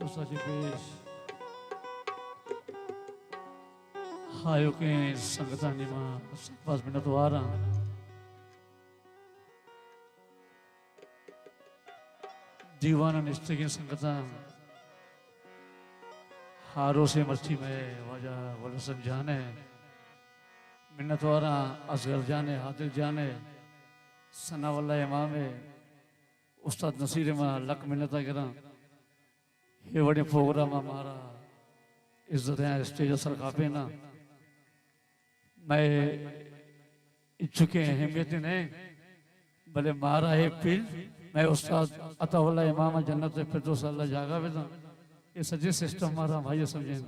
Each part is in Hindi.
Saji pesh hayo ke sangatani ma 5 minit wara दीवाना निश्चय की संगता हारों से मर्ची में वजह वल समझाने मिन्नतवारा असगर जाने हादिर जाने सना वल्ला इमाम उस्ताद नसीर में लक मिन्नता करा ये बड़े प्रोग्राम हमारा इज्जत है स्टेज असर काफी ना मैं इच्छुके अहमियत नहीं भले मारा है पील मैं उस्ताद अताउल्ला इमाम जन्नत फिरदौस अल्लाह जागा बेदा ये सजे सिस्टम हमारा भाई समझें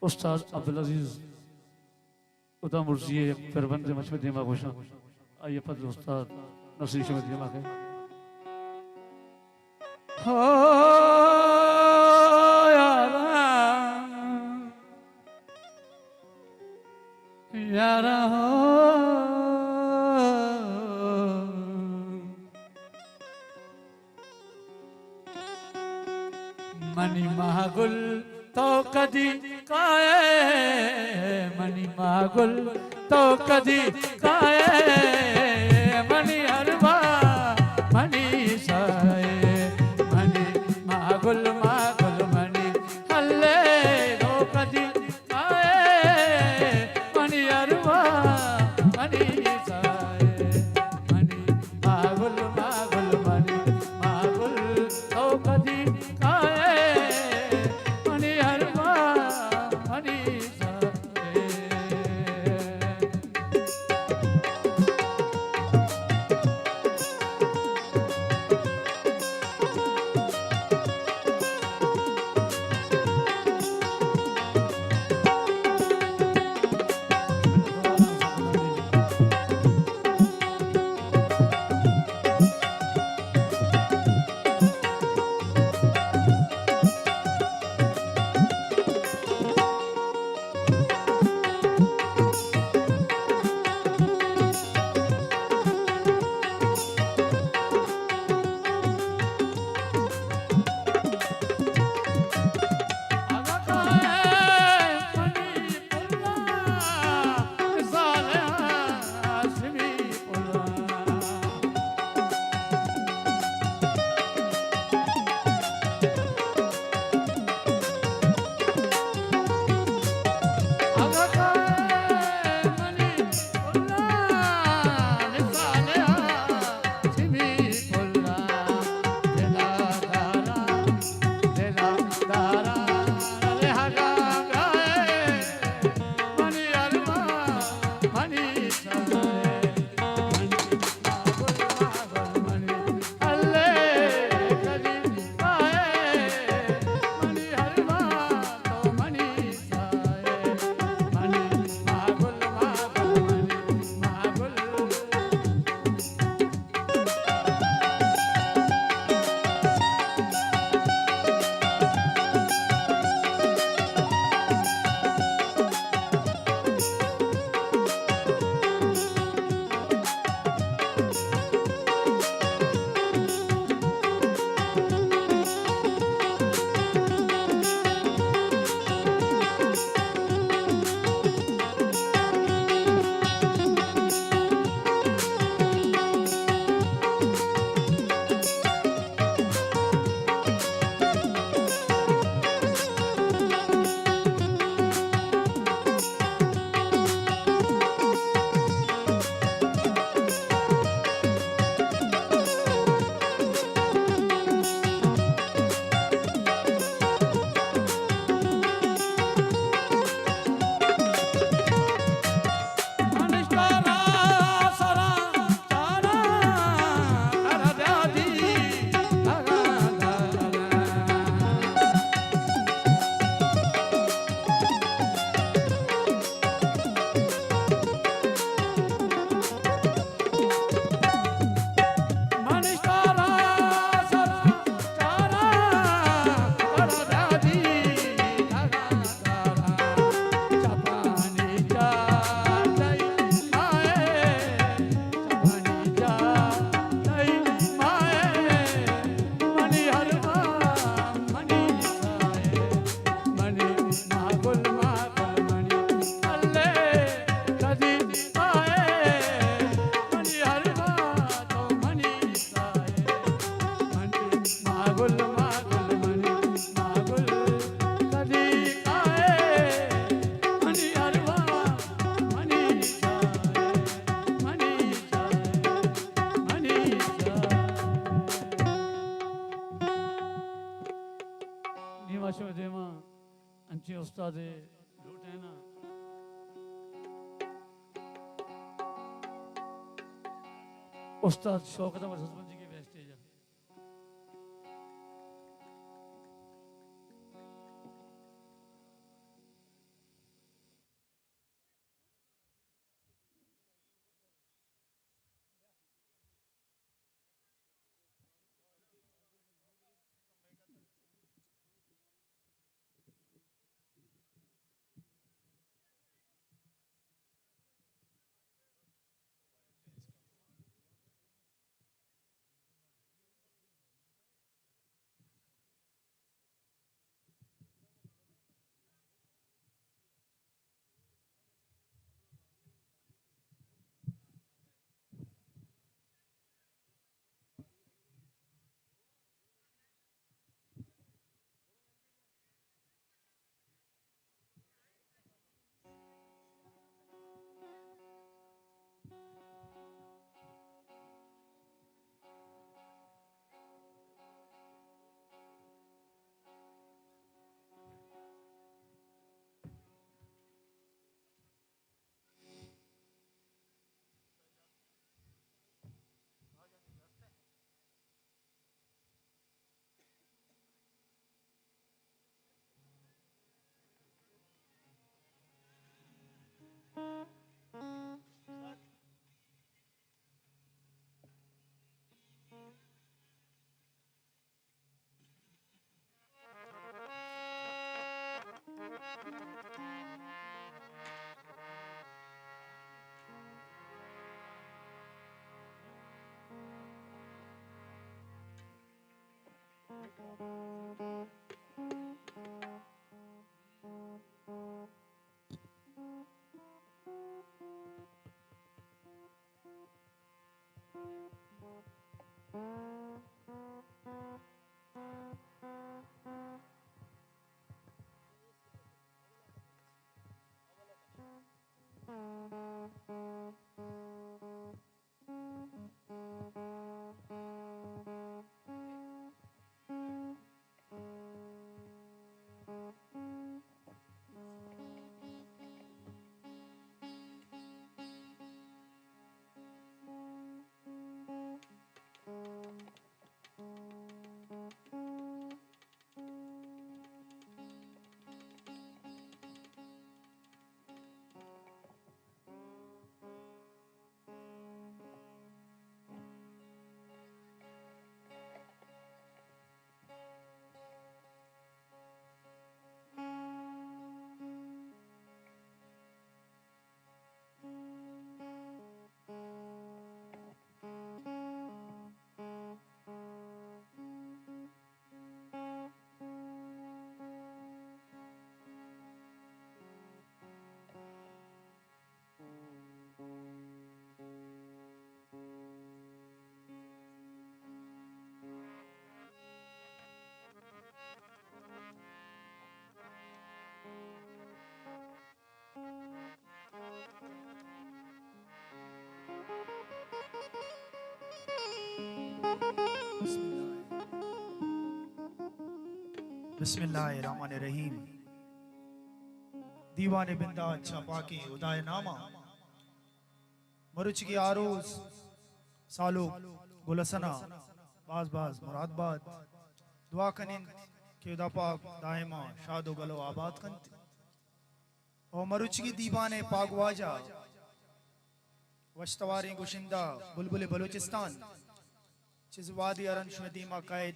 उस्ताद अब्दुल अजीज उदा मुर्जी फिरबंद मशहूर दिमाग घोषणा आइए फजल उस्ताद नसीर शमद दिमाग है हो यारा हो मनी महागुल तो कदी काए मनी महागुल तो कदी काए मनी हरवा मनी साए मनी महागुल महागुल मनी हल्ले तो कदी काए मनी हरवा मनी साए मनी महागुल महागुल मनी महागुल तो कदी काए देवा अंचे उस्ताद लूटे ना उस्ताद शौकत अहमद हसबंद जी के बेस्टेज है। बिस्मिल्लाहिर्रहमानिर्रहीम। दीवाने बिंदा छपा के उदाय नामा मरुच की आरोज सालो गुलसना बाज बाज मुरादबाद दुआ कनिन के उदा पाक दायमा शादो गलो आबाद कंत और मरुच की दीवाने पागवाजा वश्तवारी गुशिंदा बुलबुल बलूचिस्तान चिजवादी अरंश में दीमा कैद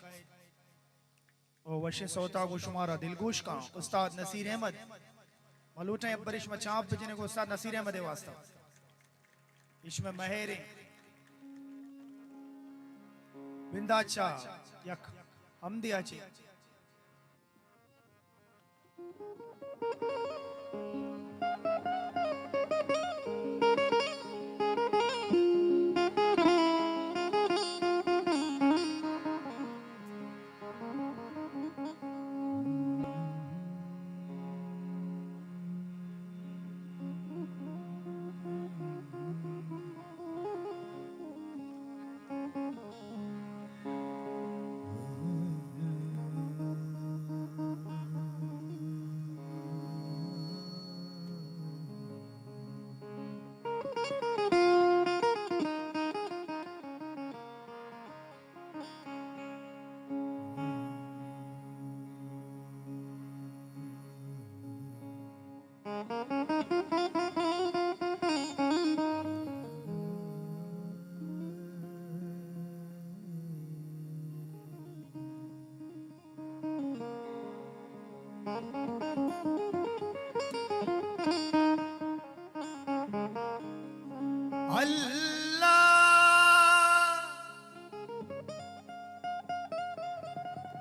और वशे सोता को शुमारा दिलगोश का उस्ताद नसीर अहमद मलूटे अब्बरिश में चाप बजने को उस्ताद नसीर अहमद वास्ता इसमें महेरे बिंदाचा यक हमदियाची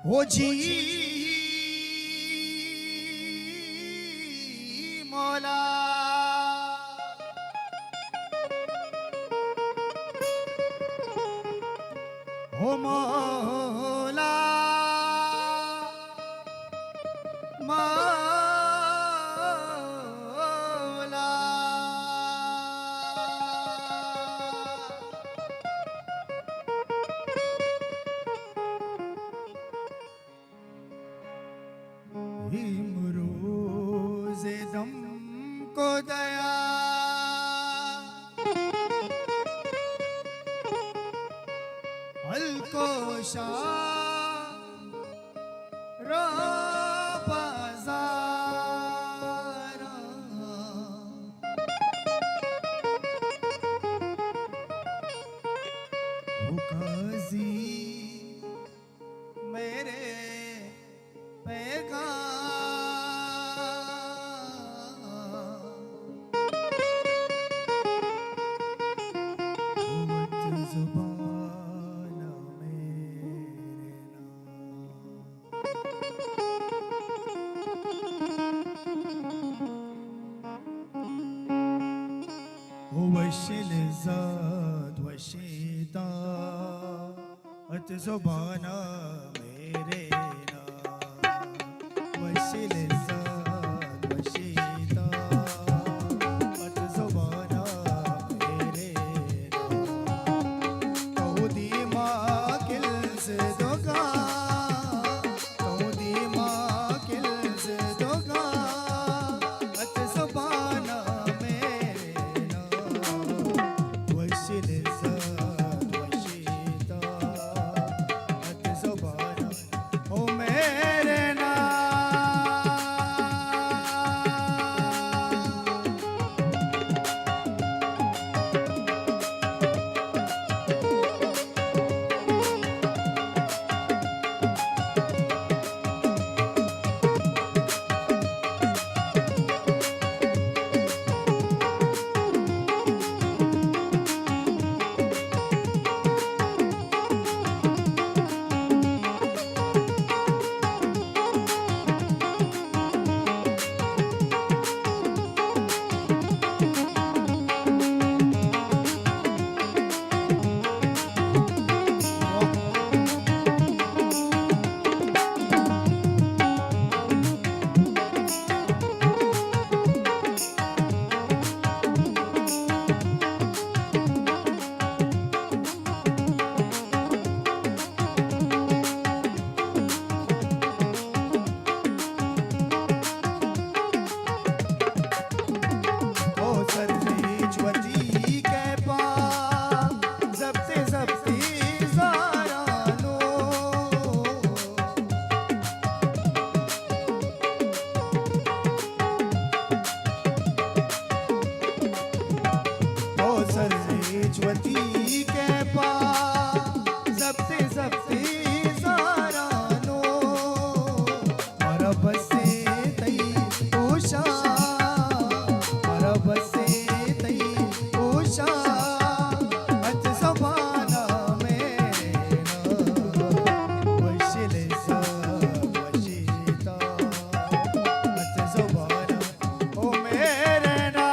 हो जी मौला हो मौला मौला इमरोज़े दम को दया अलकोशा रा बाज़ारा हो काज़ी मेरे वशिल ज़ात वशीता अत ज़ुबाना मेरे ना वशिल ज़ात वशीता अत ज़ुबाना मेरे ना कौदी माँ किल से दोगा कौदी माँ किल से दोगा अत ज़ुबाना ज्वती के पास जबते जबते सारा नो मरब से तई उषा मरब से तई उषा अत ज़बाना मेरे ना वशिल ज़ात वशीता अत ज़बाना ओ मेरे ना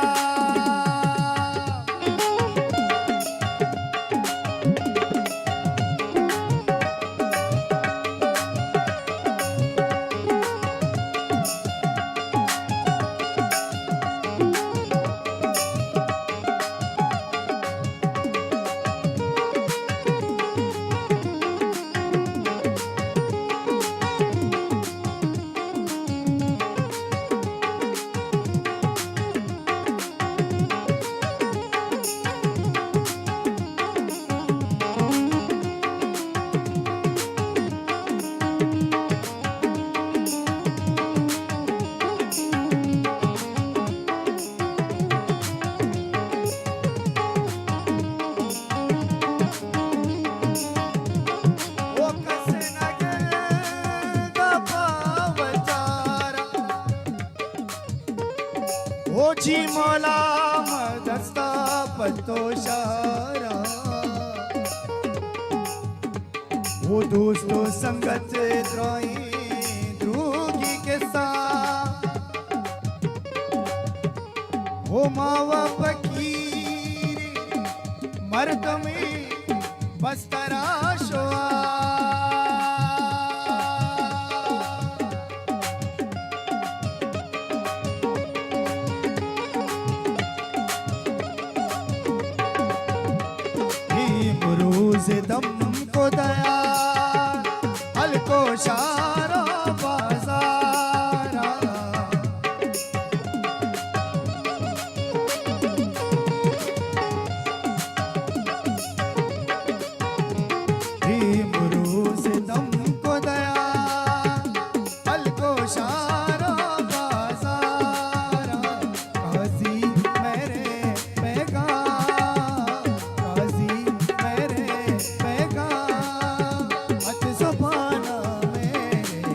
जी मौला मदस्ता पतो शारा हो दोस्तों संगत द्रोही द्रोगी के साथ हो मावा फकीर मर्द में बस तराशवा दम को दया हल्को शारा बाजारा मुरूज दम को दया हल्को शारा बाजारा काजी मेरे पैगाम काजी मेरे ज़बाना मेरे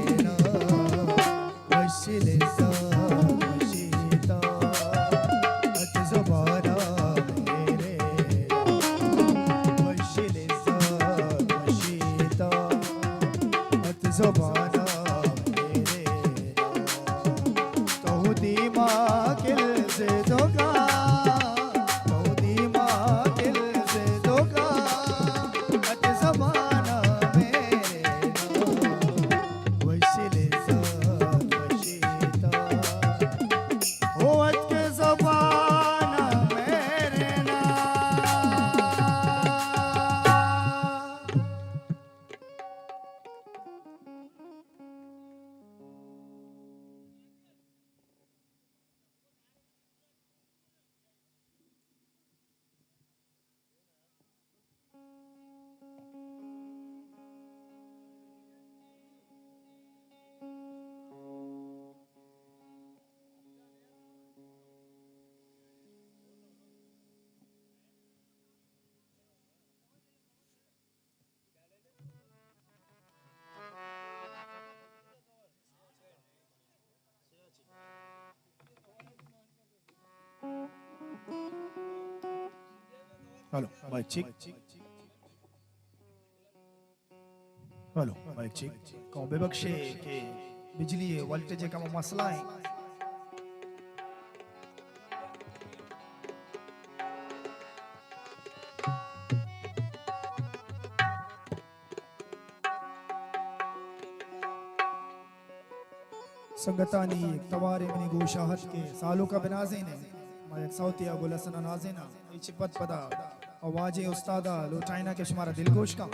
तो दिमागिल से धोखा तो दिमागिल से धोखा अत ज़बाना मेरे वशिले वशीता हो अत के ज़बाना मेरे ना hello mike check hello mike check कौन बेबख्शे के बिजली वोल्टेज का मसला है संगतानी तवारे मनी गोशाहत के सालों का बनाजे ने मायक सौतिया गुलसन नाज़ेना चिपत पदा आवाज़े उस्तादा लो चाइना के शुमारा दिलगोश का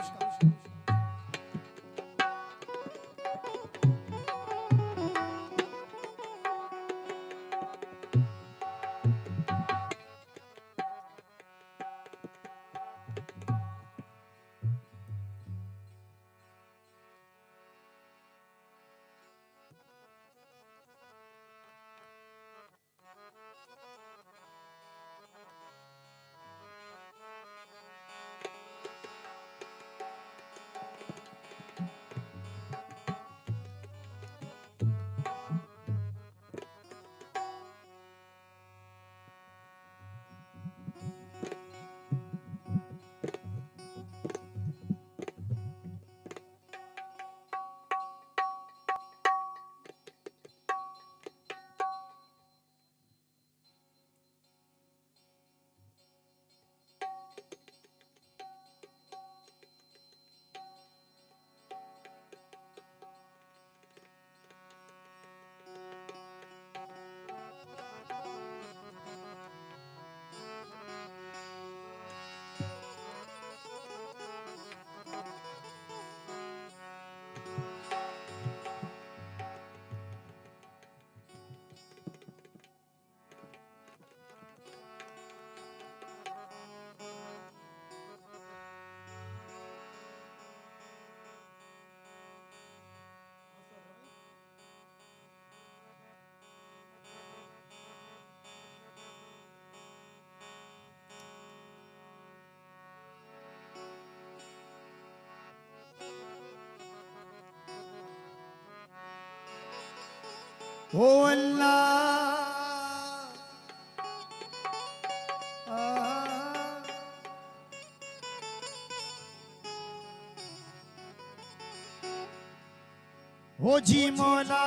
ओ अल्लाह हो जी मौला